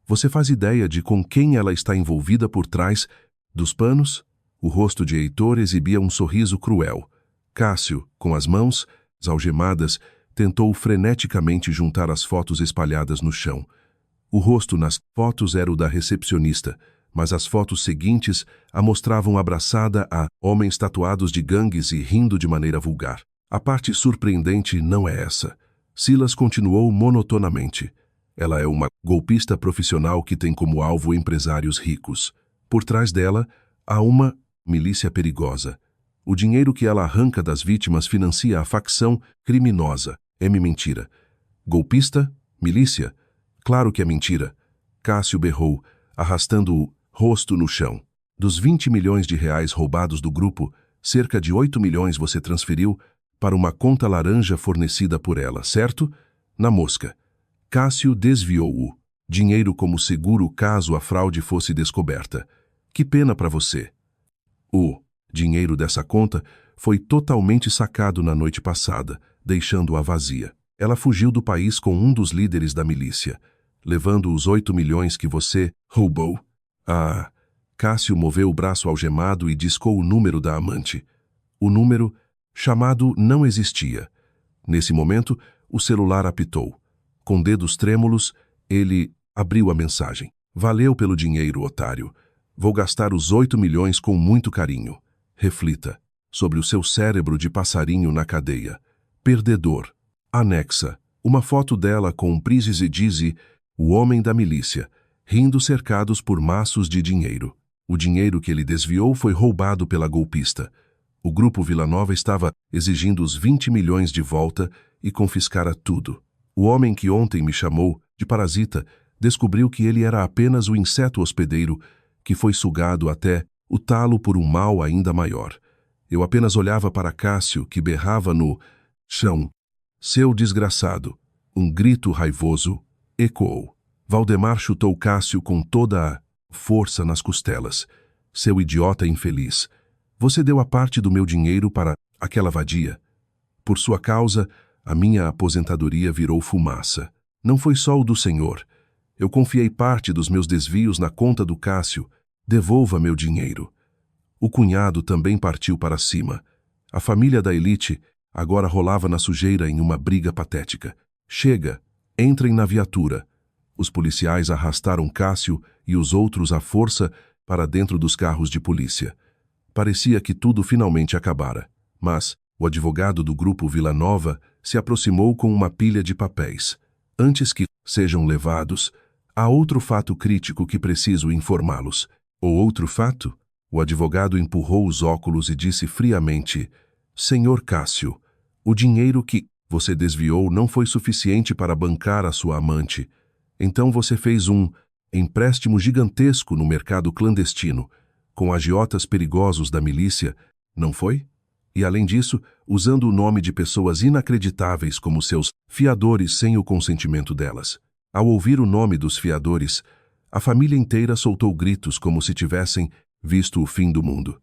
Você faz ideia de com quem ela está envolvida por trás dos panos? O rosto de Heitor exibia um sorriso cruel. Cássio, com as mãos algemadas, tentou freneticamente juntar as fotos espalhadas no chão. O rosto nas fotos era o da recepcionista, mas as fotos seguintes a mostravam abraçada a homens tatuados de gangues e rindo de maneira vulgar. A parte surpreendente não é essa. Silas continuou monotonamente. Ela é uma golpista profissional que tem como alvo empresários ricos. Por trás dela, há uma milícia perigosa. O dinheiro que ela arranca das vítimas financia a facção criminosa. É mentira. Golpista? Milícia? Claro que é mentira. Cássio berrou, arrastando o rosto no chão. Dos 20 milhões de reais roubados do grupo, cerca de 8 milhões você transferiu para uma conta laranja fornecida por ela, certo? Na mosca. Cássio desviou o dinheiro como seguro caso a fraude fosse descoberta. Que pena para você. O dinheiro dessa conta foi totalmente sacado na noite passada, deixando-a vazia. Ela fugiu do país com um dos líderes da milícia, levando os 8 milhões que você roubou. Ah, Cássio moveu o braço algemado e discou o número da amante. O número chamado não existia. Nesse momento, o celular apitou. Com dedos trêmulos, ele abriu a mensagem. Valeu pelo dinheiro, otário. Vou gastar os 8 milhões com muito carinho. Reflita sobre o seu cérebro de passarinho na cadeia. Perdedor. Anexa. Uma foto dela com Prizes e Dizzy, o homem da milícia, rindo cercados por maços de dinheiro. O dinheiro que ele desviou foi roubado pela golpista. O grupo Vila Nova estava exigindo os 20 milhões de volta e confiscara tudo. O homem que ontem me chamou de parasita descobriu que ele era apenas o inseto hospedeiro que foi sugado até o talo por um mal ainda maior. Eu apenas olhava para Cássio, que berrava no chão. Seu desgraçado! Um grito raivoso ecoou. Valdemar chutou Cássio com toda a força nas costelas. Seu idiota infeliz! Você deu a parte do meu dinheiro para aquela vadia. Por sua causa, a minha aposentadoria virou fumaça. Não foi só o do senhor. Eu confiei parte dos meus desvios na conta do Cássio. Devolva meu dinheiro. O cunhado também partiu para cima. A família da elite agora rolava na sujeira em uma briga patética. Chega, entrem na viatura. Os policiais arrastaram Cássio e os outros à força para dentro dos carros de polícia. Parecia que tudo finalmente acabara, mas o advogado do grupo Vila Nova se aproximou com uma pilha de papéis. Antes que sejam levados, há outro fato crítico que preciso informá-los. O outro fato? O advogado empurrou os óculos e disse friamente: Senhor Cássio, o dinheiro que você desviou não foi suficiente para bancar a sua amante. Então você fez um empréstimo gigantesco no mercado clandestino, com agiotas perigosos da milícia, não foi? E além disso, usando o nome de pessoas inacreditáveis como seus fiadores sem o consentimento delas. Ao ouvir o nome dos fiadores, a família inteira soltou gritos como se tivessem visto o fim do mundo.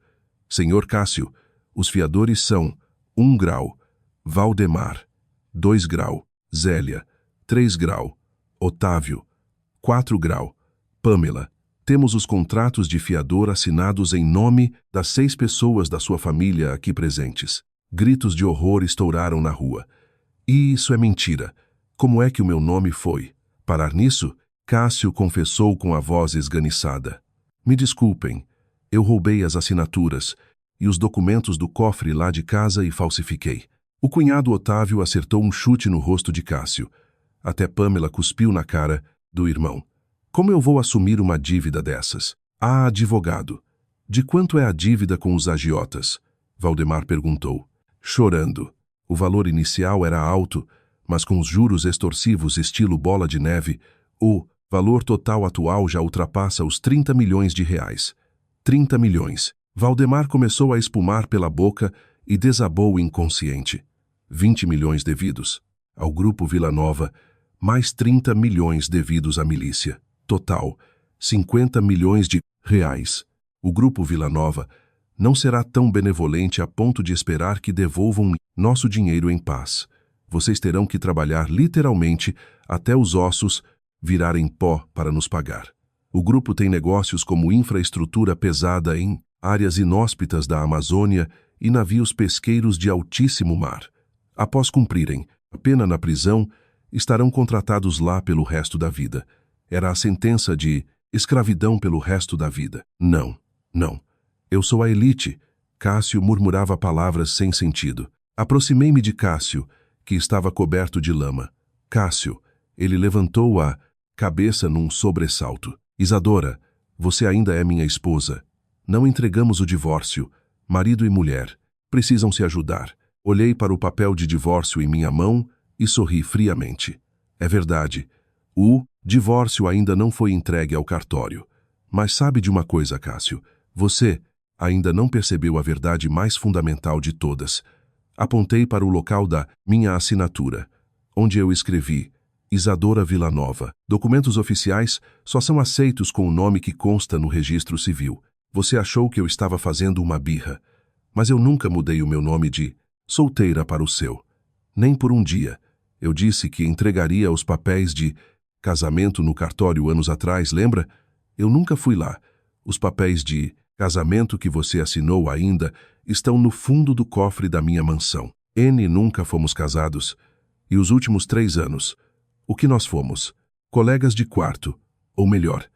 Senhor Cássio, os fiadores são 1 grau, Valdemar, 2 grau, Zélia, 3 grau, Otávio, 4 grau, Pamela. Temos os contratos de fiador assinados em nome das 6 pessoas da sua família aqui presentes. Gritos de horror estouraram na rua. E isso é mentira. Como é que o meu nome foi parar nisso? Cássio confessou com a voz esganiçada. Me desculpem, eu roubei as assinaturas e os documentos do cofre lá de casa e falsifiquei. O cunhado Otávio acertou um chute no rosto de Cássio. Até Pamela cuspiu na cara do irmão. Como eu vou assumir uma dívida dessas? Ah, advogado. De quanto é a dívida com os agiotas? Valdemar perguntou, chorando. O valor inicial era alto, mas com os juros extorsivos estilo bola de neve, o valor total atual já ultrapassa os 30 milhões de reais. 30 milhões. Valdemar começou a espumar pela boca e desabou inconsciente. 20 milhões devidos ao grupo Vila Nova, mais 30 milhões devidos à milícia. Total, 50 milhões de reais. O grupo Vila Nova não será tão benevolente a ponto de esperar que devolvam nosso dinheiro em paz. Vocês terão que trabalhar literalmente até os ossos virarem pó para nos pagar. O grupo tem negócios como infraestrutura pesada em áreas inóspitas da Amazônia e navios pesqueiros de altíssimo mar. Após cumprirem a pena na prisão, estarão contratados lá pelo resto da vida. Era a sentença de escravidão pelo resto da vida. Não, não. Eu sou a elite. Cássio murmurava palavras sem sentido. Aproximei-me de Cássio, que estava coberto de lama. Cássio, ele levantou a cabeça num sobressalto. Isadora, você ainda é minha esposa. Não entregamos o divórcio. Marido e mulher precisam se ajudar. Olhei para o papel de divórcio em minha mão e sorri friamente. É verdade. O divórcio ainda não foi entregue ao cartório. Mas sabe de uma coisa, Cássio? Você ainda não percebeu a verdade mais fundamental de todas. Apontei para o local da minha assinatura, onde eu escrevi Isadora Vila Nova. Documentos oficiais só são aceitos com o nome que consta no registro civil. Você achou que eu estava fazendo uma birra, mas eu nunca mudei o meu nome de solteira para o seu. Nem por um dia. Eu disse que entregaria os papéis de casamento no cartório anos atrás, lembra? Eu nunca fui lá. Os papéis de casamento que você assinou ainda estão no fundo do cofre da minha mansão. Nunca fomos casados. E os últimos 3 anos, o que nós fomos? Colegas de quarto, ou melhor,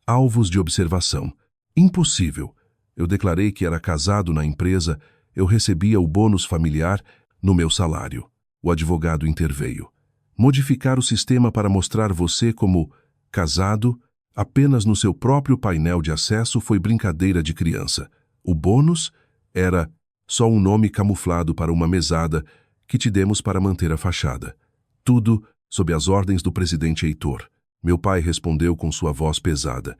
alvos de observação. Impossível. Eu declarei que era casado na empresa, eu recebia o bônus familiar no meu salário. O advogado interveio. Modificar o sistema para mostrar você como casado apenas no seu próprio painel de acesso foi brincadeira de criança. O bônus era só um nome camuflado para uma mesada que te demos para manter a fachada. Tudo sob as ordens do presidente Heitor. Meu pai respondeu com sua voz pesada.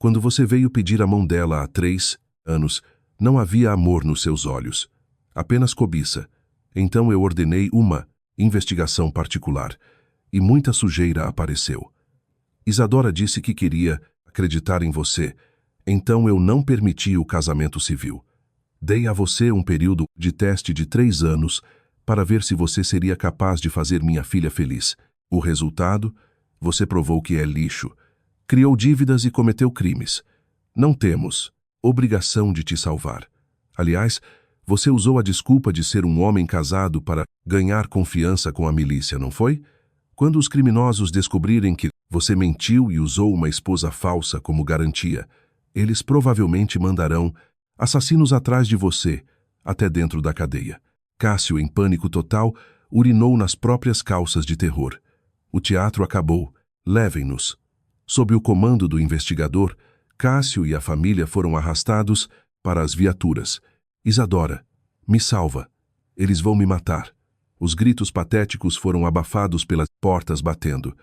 Quando você veio pedir a mão dela há 3 anos, não havia amor nos seus olhos. Apenas cobiça. Então eu ordenei uma investigação particular. E muita sujeira apareceu. Isadora disse que queria acreditar em você. Então eu não permiti o casamento civil. Dei a você um período de teste de 3 anos para ver se você seria capaz de fazer minha filha feliz. O resultado? Você provou que é lixo. Criou dívidas e cometeu crimes. Não temos obrigação de te salvar. Aliás, você usou a desculpa de ser um homem casado para ganhar confiança com a milícia, não foi? Quando os criminosos descobrirem que você mentiu e usou uma esposa falsa como garantia, eles provavelmente mandarão assassinos atrás de você, até dentro da cadeia. Cássio, em pânico total, urinou nas próprias calças de terror. O teatro acabou. Levem-nos. Sob o comando do investigador, Cássio e a família foram arrastados para as viaturas. Isadora, me salva. Eles vão me matar. Os gritos patéticos foram abafados pelas portas batendo.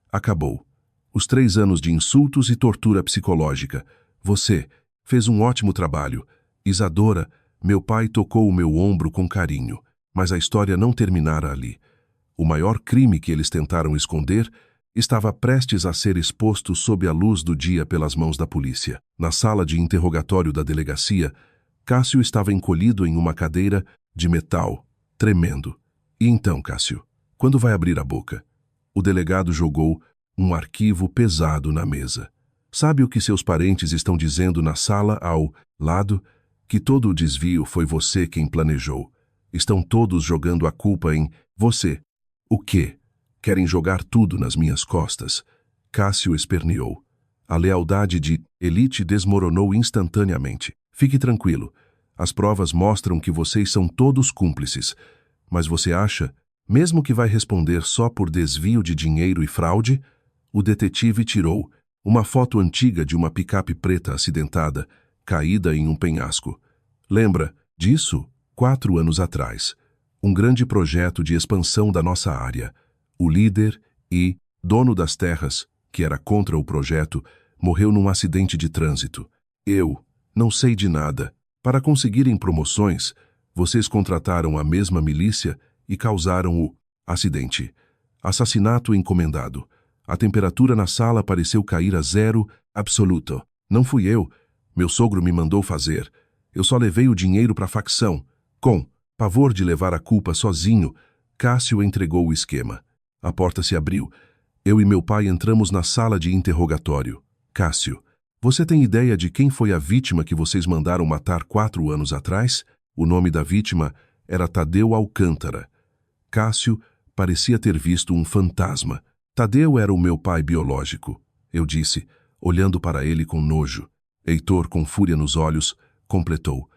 Acabou. Os 3 anos de insultos e tortura psicológica. Você fez um ótimo trabalho. Isadora, meu pai tocou o meu ombro com carinho, mas a história não terminara ali. O maior crime que eles tentaram esconder estava prestes a ser exposto sob a luz do dia pelas mãos da polícia. Na sala de interrogatório da delegacia, Cássio estava encolhido em uma cadeira de metal, tremendo. E então, Cássio, quando vai abrir a boca? O delegado jogou um arquivo pesado na mesa. Sabe o que seus parentes estão dizendo na sala ao lado? Que todo o desvio foi você quem planejou. Estão todos jogando a culpa em você. O quê? Querem jogar tudo nas minhas costas? Cássio esperneou. A lealdade de Elite desmoronou instantaneamente. Fique tranquilo. As provas mostram que vocês são todos cúmplices. Mas você acha, mesmo que vai responder só por desvio de dinheiro e fraude? O detetive tirou uma foto antiga de uma picape preta acidentada, caída em um penhasco. Lembra disso? 4 anos atrás. Um grande projeto de expansão da nossa área. O líder e dono das terras, que era contra o projeto, morreu num acidente de trânsito. Eu não sei de nada. Para conseguirem promoções, vocês contrataram a mesma milícia e causaram o acidente. Assassinato encomendado. A temperatura na sala pareceu cair a 0 absoluto. Não fui eu. Meu sogro me mandou fazer. Eu só levei o dinheiro para a facção. Com pavor de levar a culpa sozinho, Cássio entregou o esquema. A porta se abriu. Eu e meu pai entramos na sala de interrogatório. Cássio, você tem ideia de quem foi a vítima que vocês mandaram matar 4 anos atrás? O nome da vítima era Tadeu Alcântara. Cássio parecia ter visto um fantasma. Tadeu era o meu pai biológico, eu disse, olhando para ele com nojo. Heitor, com fúria nos olhos, completou.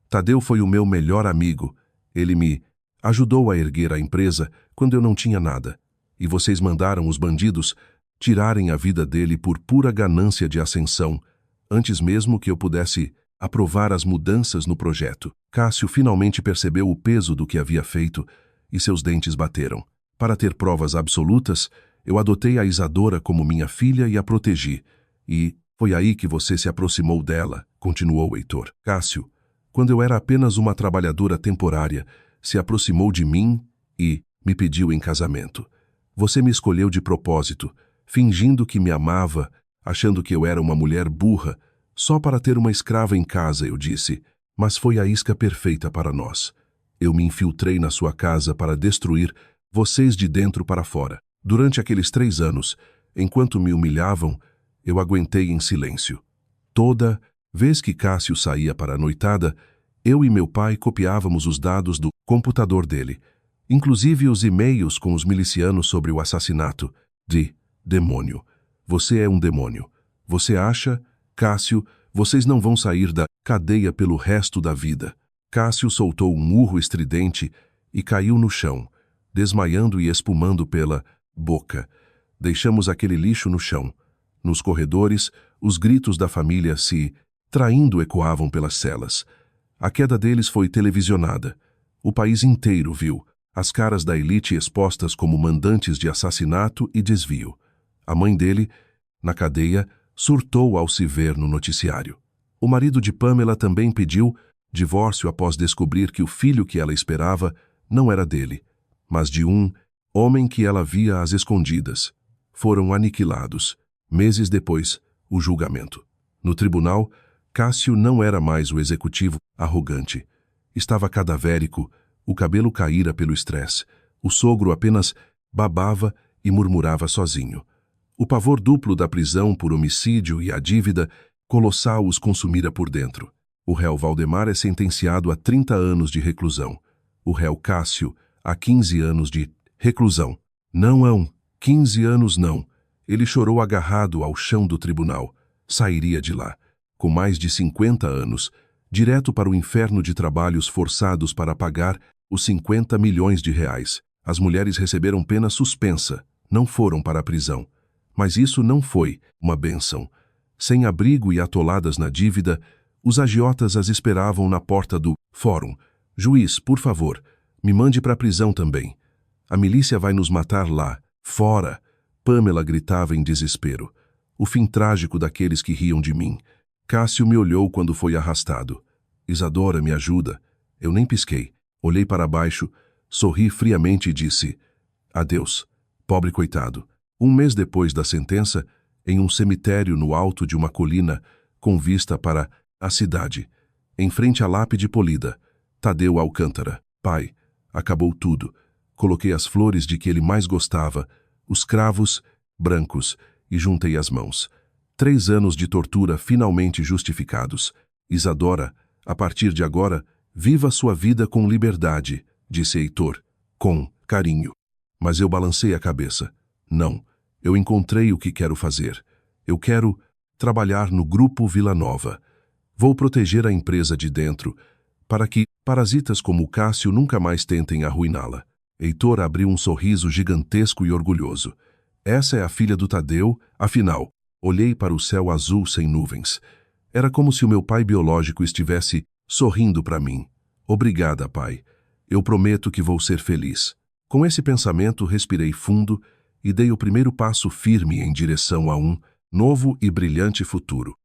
Tadeu foi o meu melhor amigo. Ele me ajudou a erguer a empresa quando eu não tinha nada. E vocês mandaram os bandidos tirarem a vida dele por pura ganância de ascensão, antes mesmo que eu pudesse aprovar as mudanças no projeto. Cássio finalmente percebeu o peso do que havia feito e seus dentes bateram. Para ter provas absolutas, eu adotei a Isadora como minha filha e a protegi. E foi aí que você se aproximou dela, continuou Heitor. Cássio, quando eu era apenas uma trabalhadora temporária, se aproximou de mim e me pediu em casamento. Você me escolheu de propósito, fingindo que me amava, achando que eu era uma mulher burra, Só para ter uma escrava em casa, eu disse, mas foi a isca perfeita para nós. Eu me infiltrei na sua casa para destruir vocês de dentro para fora. Durante aqueles 3 anos, enquanto me humilhavam, eu aguentei em silêncio. Toda vez que Cássio saía para a noitada, eu e meu pai copiávamos os dados do computador dele, inclusive os e-mails com os milicianos sobre o assassinato. Demônio. Você é um demônio. Você acha, Cássio, vocês não vão sair da cadeia pelo resto da vida. Cássio soltou um urro estridente e caiu no chão, desmaiando e espumando pela boca. Deixamos aquele lixo no chão. Nos corredores, os gritos da família se traindo ecoavam pelas celas. A queda deles foi televisionada. O país inteiro viu as caras da elite expostas como mandantes de assassinato e desvio. A mãe dele, na cadeia, surtou ao se ver no noticiário. O marido de Pamela também pediu divórcio após descobrir que o filho que ela esperava não era dele, mas de um homem que ela via às escondidas. Foram aniquilados. Meses depois, o julgamento. No tribunal, Cássio não era mais o executivo arrogante. Estava cadavérico, o cabelo caíra pelo estresse. O sogro apenas babava e murmurava sozinho. O pavor duplo da prisão por homicídio e a dívida colossal os consumira por dentro. O réu Valdemar é sentenciado a 30 anos de reclusão. O réu Cássio a 15 anos de reclusão. Não, 15 anos não. Ele chorou agarrado ao chão do tribunal. Sairia de lá, com mais de 50 anos, direto para o inferno de trabalhos forçados para pagar os 50 milhões de reais. As mulheres receberam pena suspensa, não foram para a prisão. Mas isso não foi uma bênção. Sem abrigo e atoladas na dívida, os agiotas as esperavam na porta do fórum. Juiz, por favor, me mande para a prisão também. A milícia vai nos matar lá. Fora! Pamela gritava em desespero. O fim trágico daqueles que riam de mim. Cássio me olhou quando foi arrastado. Isadora, me ajuda. Eu nem pisquei. Olhei para baixo, sorri friamente e disse: adeus, pobre coitado. 1 mês depois da sentença, em um cemitério no alto de uma colina, com vista para a cidade, em frente à lápide polida, Tadeu Alcântara. Pai, acabou tudo. Coloquei as flores de que ele mais gostava, os cravos brancos, e juntei as mãos. 3 anos de tortura finalmente justificados. Isadora, a partir de agora, viva sua vida com liberdade, disse Heitor, com carinho. Mas eu balancei a cabeça. Não, eu encontrei o que quero fazer. Eu quero trabalhar no Grupo Vila Nova. Vou proteger a empresa de dentro, para que parasitas como o Cássio nunca mais tentem arruiná-la. Heitor abriu um sorriso gigantesco e orgulhoso. Essa é a filha do Tadeu, afinal. Olhei para o céu azul sem nuvens. Era como se o meu pai biológico estivesse sorrindo para mim. Obrigada, pai. Eu prometo que vou ser feliz. Com esse pensamento, respirei fundo e dei o primeiro passo firme em direção a um novo e brilhante futuro.